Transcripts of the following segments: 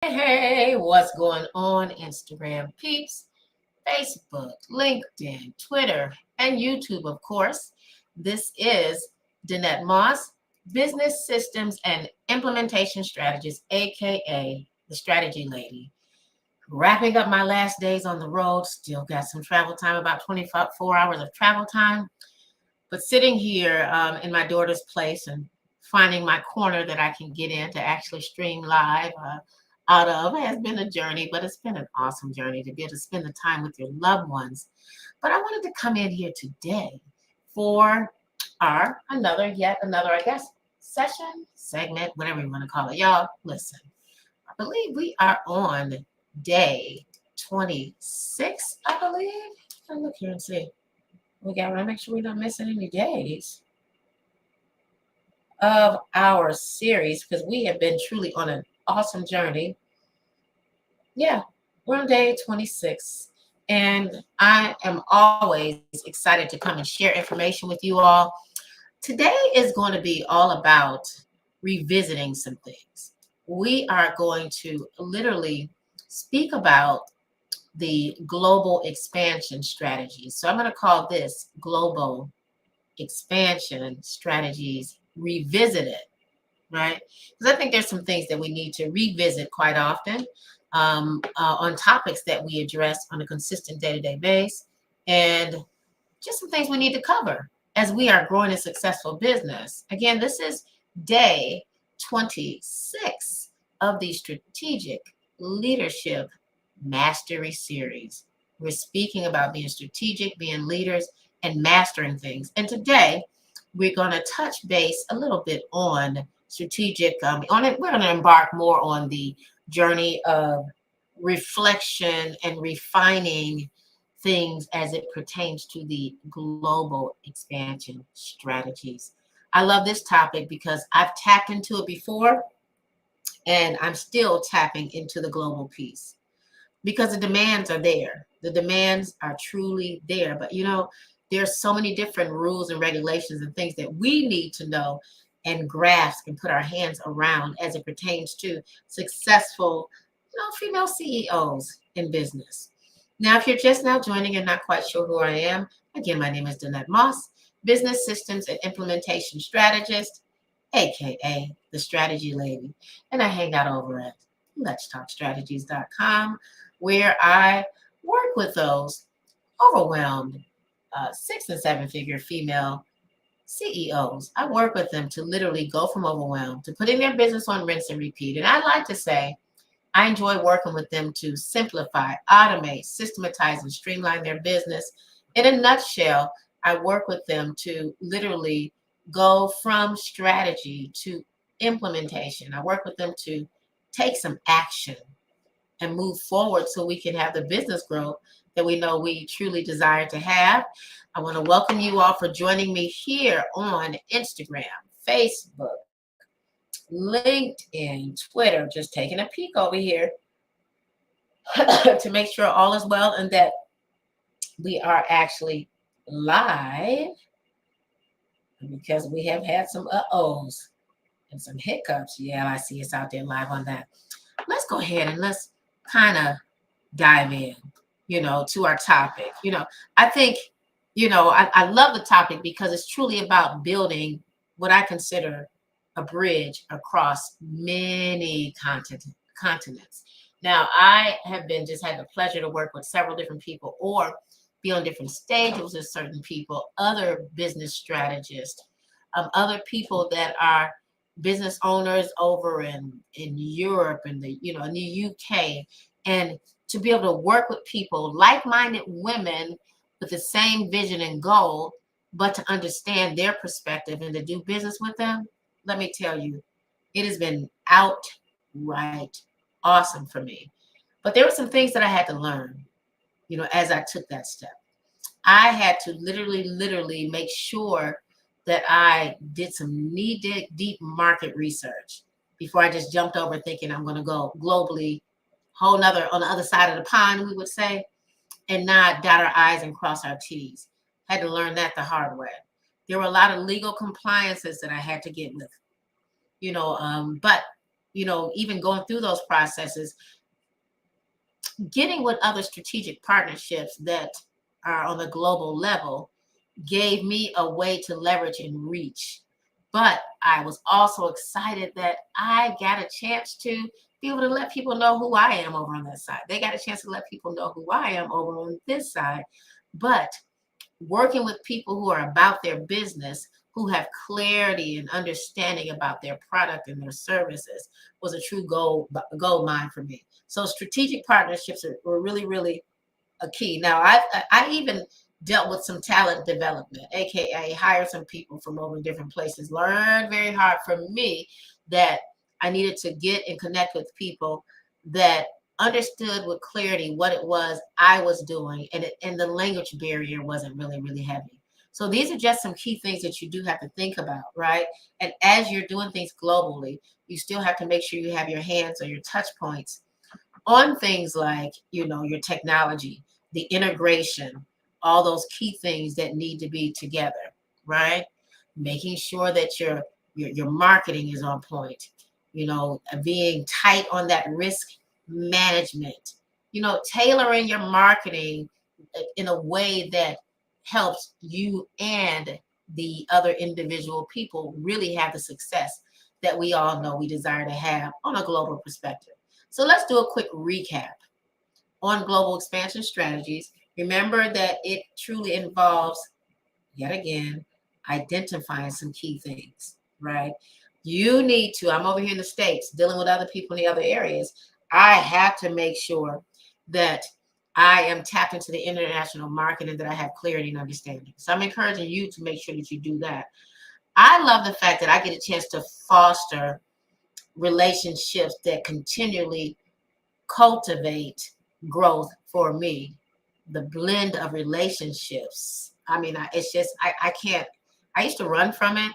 Hey, what's going on, Instagram peeps, Facebook, LinkedIn, Twitter, and YouTube, of course. This is Danette Moss, Business Systems and Implementation Strategist, aka the Strategy Lady. Wrapping up my last days on the road, still got some travel time, about 24 hours of travel time. But sitting here in my daughter's place and finding my corner that I can get in to actually stream live out of has been a journey, but it's been an awesome journey to be able to spend the time with your loved ones. But I wanted to come in here today for yet another, I guess, session, segment, whatever you want to call it. Y'all, listen, I believe we are on day 26, I believe. I'll look here and see. We got to make sure we're not missing any days of our series because we have been truly on an awesome journey. Yeah, we're on day 26. And I am always excited to come and share information with you all. Today is going to be all about revisiting some things. We are going to literally speak about the global expansion strategies. So I'm going to call this global expansion strategies revisited, right? Because I think there's some things that we need to revisit quite often on topics that we address on a consistent day-to-day basis, and just some things we need to cover as we are growing a successful business. Again, this is day 26 of the Strategic Leadership Mastery Series. We're speaking about being strategic, being leaders, and mastering things. And today, we're going to touch base a little bit on strategic. We're going to embark more on the journey of reflection and refining things as it pertains to the global expansion strategies. I love this topic because I've tapped into it before, and I'm still tapping into the global piece because the demands are there. The demands are truly there. But there's so many different rules and regulations and things that we need to know and grasp and put our hands around as it pertains to successful, female CEOs in business. Now, if you're just now joining and not quite sure who I am, again, my name is Danette Moss, Business Systems and Implementation Strategist, aka the Strategy Lady. And I hang out over at LetsTalkStrategies.com, where I work with those overwhelmed 6 and 7 figure female CEOs. I work with them to literally go from overwhelmed to putting their business on rinse and repeat. And I like to say, I enjoy working with them to simplify, automate, systematize, and streamline their business. In a nutshell, I work with them to literally go from strategy to implementation. I work with them to take some action and move forward so we can have the business growth that we know we truly desire to have. I want to welcome you all for joining me here on Instagram, Facebook, LinkedIn, Twitter, just taking a peek over here to make sure all is well and that we are actually live, because we have had some uh-ohs and some hiccups. Yeah, I see it's out there live on that. Let's go ahead and let's kind of dive in, to our topic. I think, I love the topic because it's truly about building what I consider a bridge across many continents. Now, I have had the pleasure to work with several different people or be on different stages with certain people, other business strategists, other people that are business owners over in Europe and in the UK, and to be able to work with people, like-minded women with the same vision and goal, but to understand their perspective and to do business with them. Let me tell you, it has been outright awesome for me. But there were some things that I had to learn, as I took that step. I had to literally make sure that I did some deep market research before I just jumped over thinking I'm going to go globally, on the other side of the pond, we would say, and not dot our I's and cross our T's. Had to learn that the hard way. There were a lot of legal compliances that I had to get with, but even going through those processes, getting with other strategic partnerships that are on a global level gave me a way to leverage and reach. But I was also excited that I got a chance to be able to let people know who I am over on that side. They got a chance to let people know who I am over on this side. But working with people who are about their business, who have clarity and understanding about their product and their services was a true gold mine for me. So strategic partnerships were really, really a key. Now, I even dealt with some talent development, aka hire some people from over in different places. Learned very hard from me that I needed to get and connect with people that understood with clarity what it was I was doing, and the language barrier wasn't really, really heavy. So these are just some key things that you do have to think about, right? And as you're doing things globally, you still have to make sure you have your hands or your touch points on things like, your technology, the integration, all those key things that need to be together, right? Making sure that your marketing is on point, being tight on that risk management, tailoring your marketing in a way that helps you and the other individual people really have the success that we all know we desire to have on a global perspective. So let's do a quick recap on global expansion strategies. Remember that it truly involves, yet again, identifying some key things, right? You need to, I'm over here in the States dealing with other people in the other areas. I have to make sure that I am tapped into the international market and that I have clarity and understanding. So I'm encouraging you to make sure that you do that. I love the fact that I get a chance to foster relationships that continually cultivate growth for me. The blend of relationships. I mean, it's just I can't. I used to run from it,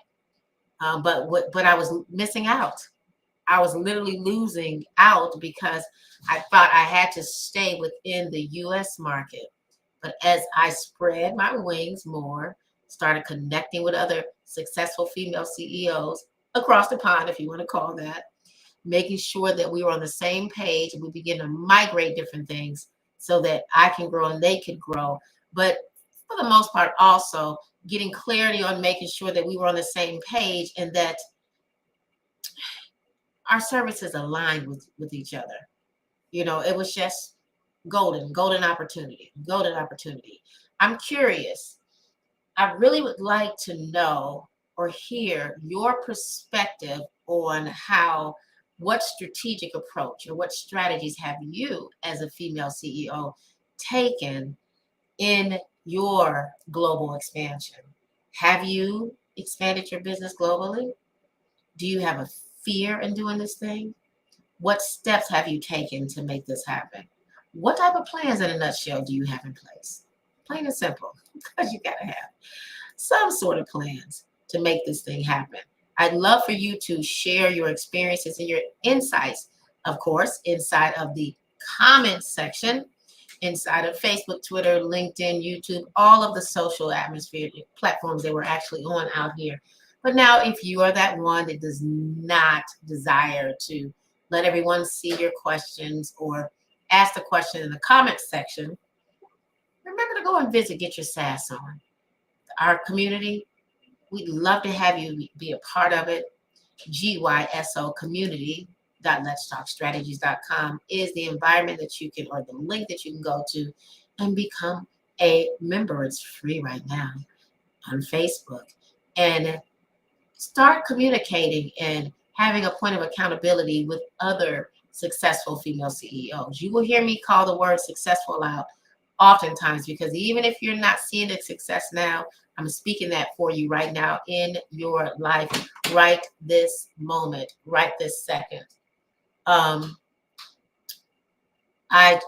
but I was missing out. I was literally losing out because I thought I had to stay within the U.S. market. But as I spread my wings more, started connecting with other successful female CEOs across the pond, if you want to call that, making sure that we were on the same page and we begin to migrate different things so that I can grow and they could grow. But for the most part, also getting clarity on making sure that we were on the same page and that our services aligned with each other. It was just golden opportunity, golden opportunity. I'm curious. I really would like to know or hear your perspective on what strategic approach or what strategies have you as a female CEO taken in your global expansion? Have you expanded your business globally? Do you have a fear in doing this thing? What steps have you taken to make this happen? What type of plans in a nutshell do you have in place? Plain and simple, because you got to have some sort of plans to make this thing happen. I'd love for you to share your experiences and your insights, of course, inside of the comments section, inside of Facebook, Twitter, LinkedIn, YouTube, all of the social atmosphere platforms that we're actually on out here. But now, if you are that one that does not desire to let everyone see your questions or ask the question in the comments section, remember to go and visit Get Your Sass On. Our community, we'd love to have you be a part of it. GYSO community.letstalkstrategies.com is the environment that you can, or the link that you can go to and become a member. It's free right now on Facebook. And start communicating and having a point of accountability with other successful female CEOs. You will hear me call the word successful out oftentimes, because even if you're not seeing the success now, I'm speaking that for you right now in your life, right this moment, right this second. I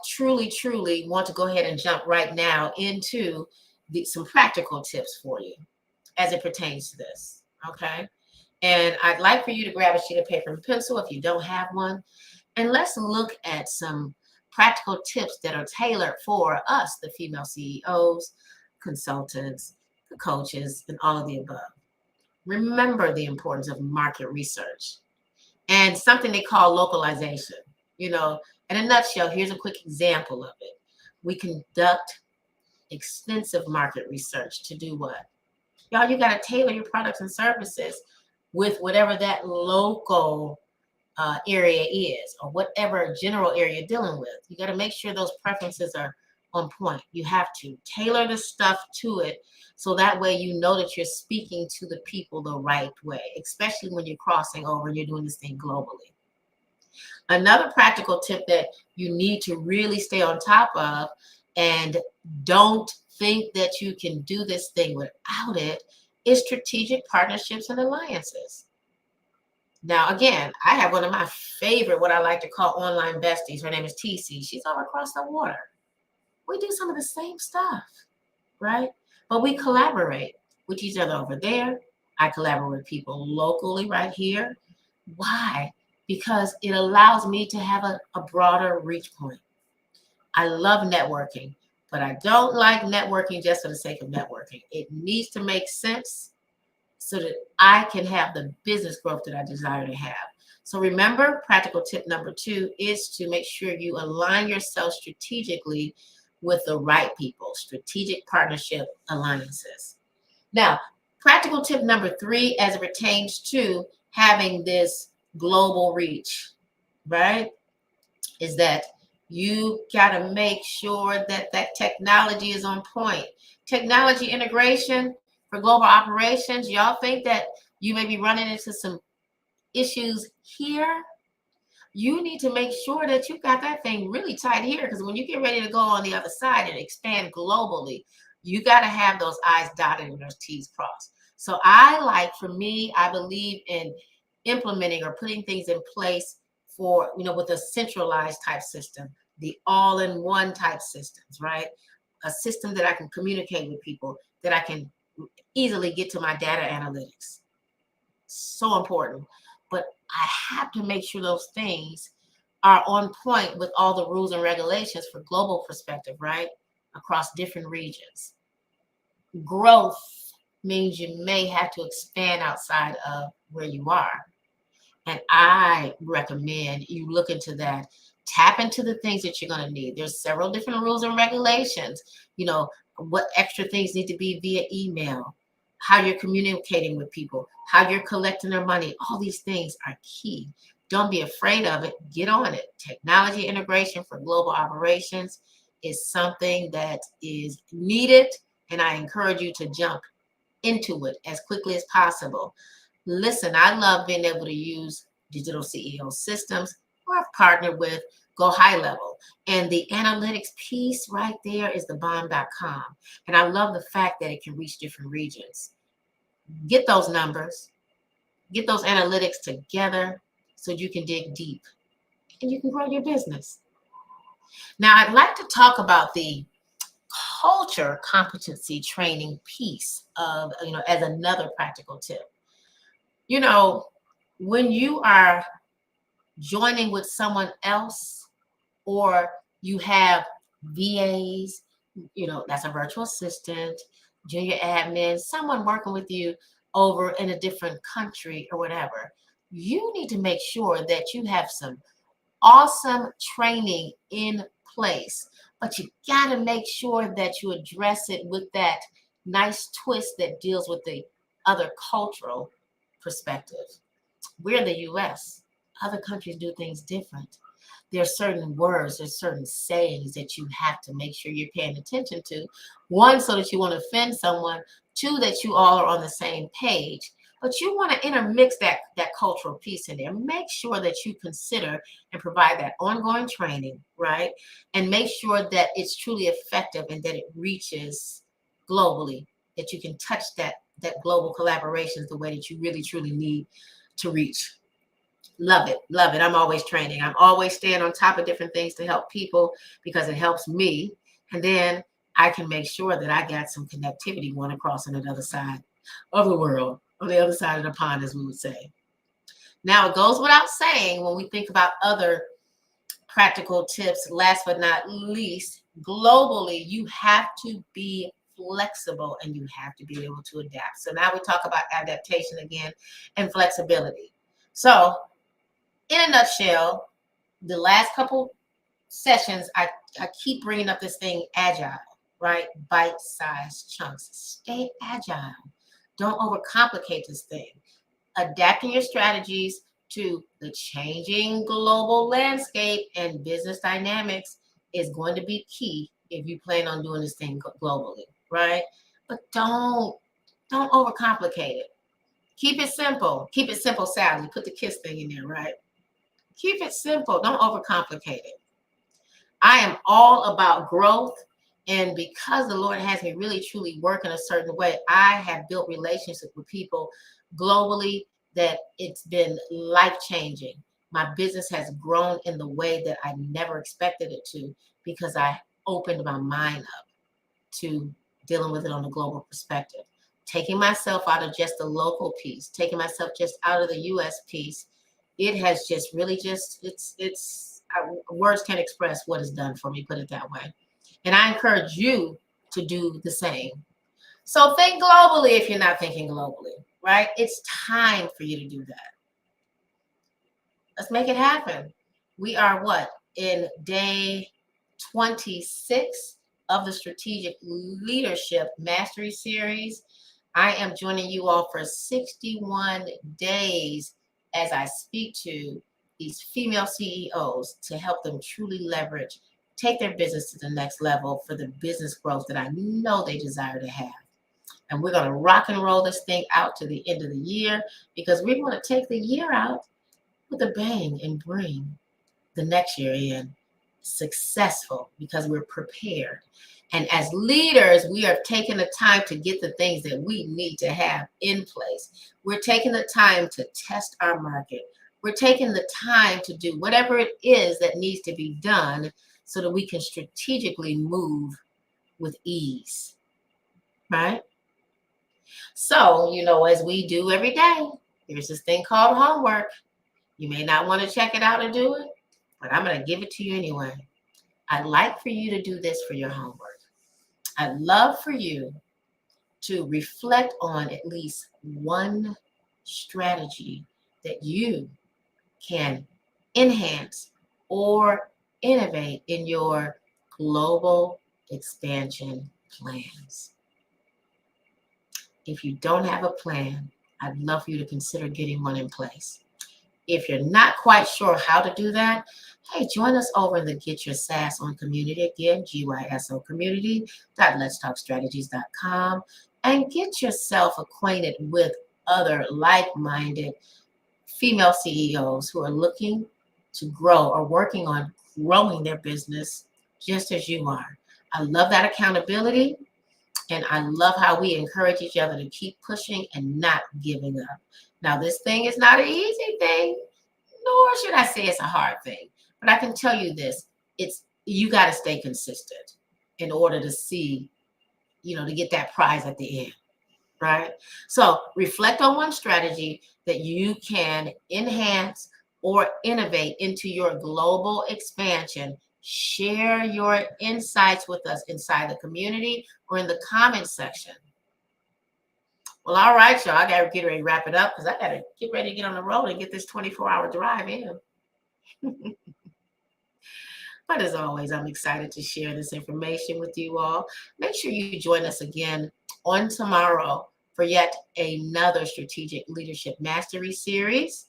truly, truly want to go ahead and jump right now into some practical tips for you as it pertains to this, okay? And I'd like for you to grab a sheet of paper and pencil if you don't have one, and let's look at some practical tips that are tailored for us, the female CEOs, consultants, the coaches, and all of the above. Remember the importance of market research. and something they call localization. You know, in a nutshell, here's a quick example of it. We conduct extensive market research to do what? Y'all, you got to tailor your products and services with whatever that local area is, or whatever general area you're dealing with. You got to make sure those preferences are on point. You have to tailor the stuff to it, so that way you know that you're speaking to the people the right way, especially when you're crossing over and you're doing this thing globally. Another practical tip that you need to really stay on top of, and don't think that you can do this thing without it, is strategic partnerships and alliances. Now, again, I have one of my favorite, what I like to call online besties. Her name is TC. She's all across the water. We do some of the same stuff, right? But we collaborate with each other over there. I collaborate with people locally right here. Why? Because it allows me to have a broader reach point. I love networking, but I don't like networking just for the sake of networking. It needs to make sense so that I can have the business growth that I desire to have. So remember, practical tip number 2 is to make sure you align yourself strategically with the right people, strategic partnership alliances. Now, practical tip number 3, as it pertains to having this global reach, right, is that you got to make sure that that technology is on point. Technology integration for global operations, y'all think that you may be running into some issues here? You need to make sure that you got that thing really tight here, because when you get ready to go on the other side and expand globally, you got to have those I's dotted and those T's crossed. So for me, I believe in implementing or putting things in place for, with a centralized type system, the all-in-one type systems, right? A system that I can communicate with people, that I can easily get to my data analytics. So important. But I have to make sure those things are on point with all the rules and regulations for global perspective, right? Across different regions. Growth means you may have to expand outside of where you are. And I recommend you look into that. Tap into the things that you're going to need. There's several different rules and regulations. What extra things need to be via email, how you're communicating with people, how you're collecting their money. All these things are key. Don't be afraid of it. Get on it. Technology integration for global operations is something that is needed, and I encourage you to jump into it as quickly as possible. Listen, I love being able to use digital CEO systems, or I've partnered with Go High Level. And the analytics piece right there is the bomb.com. And I love the fact that it can reach different regions. Get those numbers, get those analytics together so you can dig deep and you can grow your business. Now, I'd like to talk about the culture competency training piece of, as another practical tip. When you are joining with someone else, or you have VAs, that's a virtual assistant, junior admin, someone working with you over in a different country or whatever, you need to make sure that you have some awesome training in place. But you got to make sure that you address it with that nice twist that deals with the other cultural perspective. We're in the US. Other countries do things different. There are certain words, there's certain sayings that you have to make sure you're paying attention to. One, so that you won't offend someone. Two, that you all are on the same page. But you want to intermix that cultural piece in there. Make sure that you consider and provide that ongoing training, right? And make sure that it's truly effective and that it reaches globally, that you can touch that global collaborations the way that you really, truly need to reach. Love it. Love it. I'm always training. I'm always staying on top of different things to help people, because it helps me. And then I can make sure that I got some connectivity going across on the other side of the world, on the other side of the pond, as we would say. Now, it goes without saying, when we think about other practical tips, last but not least, globally, you have to be flexible and you have to be able to adapt. So now we talk about adaptation again and flexibility. So in a nutshell, the last couple sessions, I keep bringing up this thing agile, right? Bite-sized chunks. Stay agile. Don't overcomplicate this thing. Adapting your strategies to the changing global landscape and business dynamics is going to be key if you plan on doing this thing globally, right? But don't overcomplicate it. Keep it simple. Keep it simple, Sally. Put the kiss thing in there, right? Keep it simple. Don't overcomplicate it. I am all about growth. And because the Lord has me really, truly work in a certain way, I have built relationships with people globally that it's been life-changing. My business has grown in the way that I never expected it to because I opened my mind up to dealing with it on a global perspective. Taking myself out of just the local piece, taking myself just out of the US piece, it has just really words can't express what it's done for me, put it that way. And I encourage you to do the same. So think globally if you're not thinking globally, right? It's time for you to do that. Let's make it happen. We are what? In day 26 of the Strategic Leadership Mastery Series. I am joining you all for 61 days as I speak to these female CEOs to help them truly leverage, take their business to the next level for the business growth that I know they desire to have. And we're going to rock and roll this thing out to the end of the year because we want to take the year out with a bang and bring the next year in successful because we're prepared. And as leaders, we are taking the time to get the things that we need to have in place. We're taking the time to test our market. We're taking the time to do whatever it is that needs to be done so that we can strategically move with ease, right? So, as we do every day, there's this thing called homework. You may not want to check it out or do it, but I'm going to give it to you anyway. I'd like for you to do this for your homework. I'd love for you to reflect on at least one strategy that you can enhance or innovate in your global expansion plans. If you don't have a plan, I'd love for you to consider getting one in place. If you're not quite sure how to do that, hey, join us over in the Get Your Sass On community again, GYSO community.letstalkstrategies.com, and get yourself acquainted with other like-minded female CEOs who are looking to grow or working on growing their business just as you are. I love that accountability, and I love how we encourage each other to keep pushing and not giving up. Now, this thing is not an easy thing, nor should I say it's a hard thing. But I can tell you this, you got to stay consistent in order to see, to get that prize at the end, right? So reflect on one strategy that you can enhance or innovate into your global expansion. Share your insights with us inside the community or in the comment section. Well, all right, y'all. I got to get ready to wrap it up because I got to get ready to get on the road and get this 24-hour drive in. But as always, I'm excited to share this information with you all. Make sure you join us again on tomorrow for yet another Strategic Leadership Mastery Series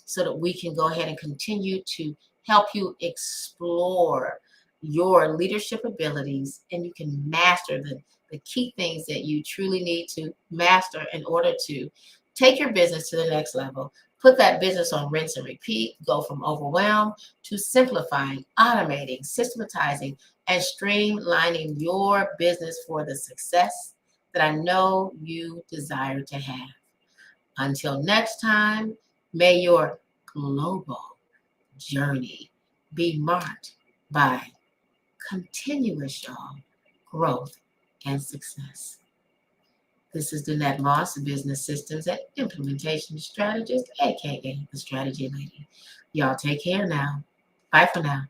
so that we can go ahead and continue to help you explore your leadership abilities and you can master the key things that you truly need to master in order to take your business to the next level. Put that business on rinse and repeat. Go from overwhelm to simplifying, automating, systematizing, and streamlining your business for the success that I know you desire to have. Until next time, may your global journey be marked by continuous, y'all, growth and success. This is Danette Moss, Business Systems and Implementation Strategist, aka the Strategy Lady. Y'all take care now. Bye for now.